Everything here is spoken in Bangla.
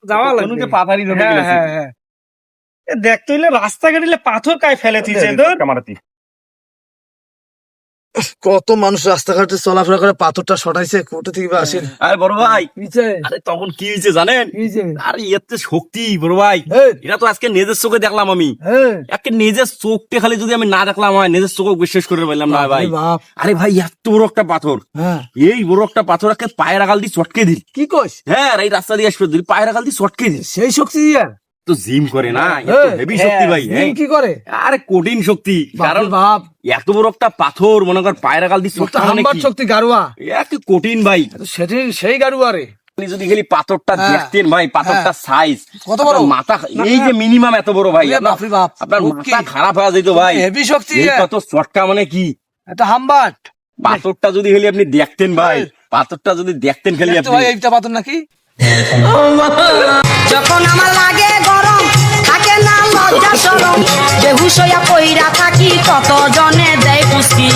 যাওয়া লাগবে পাথারি জমে হ্যাঁ গেছে হ্যাঁ হ্যাঁ দেখতে হইলে রাস্তাঘাটে পাথর কায় ফেলে দিয়েছে কামারাতি কত মানুষ রাস্তাঘাটে চলাফেরা করে পাথরটা সটাইছে কোথা থেকে বা আসেন আরে বড় ভাই নিচে আরে তখন কি হয়েছে জানেন নিচে আরে এতে শক্তি বড় ভাই এটা তো আজকে নিজের চোখে দেখলাম আমি একে নিজের চোখটা খালি যদি আমি না দেখলাম হয় নিজের চোখে বিশ্বাস করে পারলাম না ভাই বাপ আরে ভাই এত বড় একটা পাথর হ্যাঁ এই বড় একটা পাথর একে পায়ের আগাল দিয়ে চটকে দিল কি কইস হ্যাঁ এই রাস্তা দিয়ে আসবে দিল পায়ের আগাল দিয়ে চটকে দিল সেই শক্তি আর তো জিম করে না হেভি শক্তি ভাই হ্যাঁ কি করে আরে কঠিন শক্তি কারণ বাপ এত বড় একটা পাথর মনে কর পায়ের আগাল দিয়ে চটকা মানে হাম্বার কি শক্তি গাড়ুয়া এত কঠিন ভাই সেটি সেই গাড়ুয়া রে আপনি যদি খালি পাথরটা দেখতেন ভাই পাথরটা সাইজ কত বড়? মাথা এই যে মিনিমাম এত বড় ভাই ওরে বাপরে বাপ। আপনার ও মাথা কি? খারাপ হয়ে যেত ভাই হেভি শক্তি এই পাথর চটকা মানে কি এটা হাম্বাট পাথরটা যদি খালি আপনি দেখতেন ভাই পাথরটা যদি দেখতেন খালি তো আপনি ভাই এইটা পাথর নাকি যখন আমার লাগে গরম থাকে না লজ্জা শরম বেহুশ হইয়া পইরা থাকি কত জনে দেয় পুষ্টি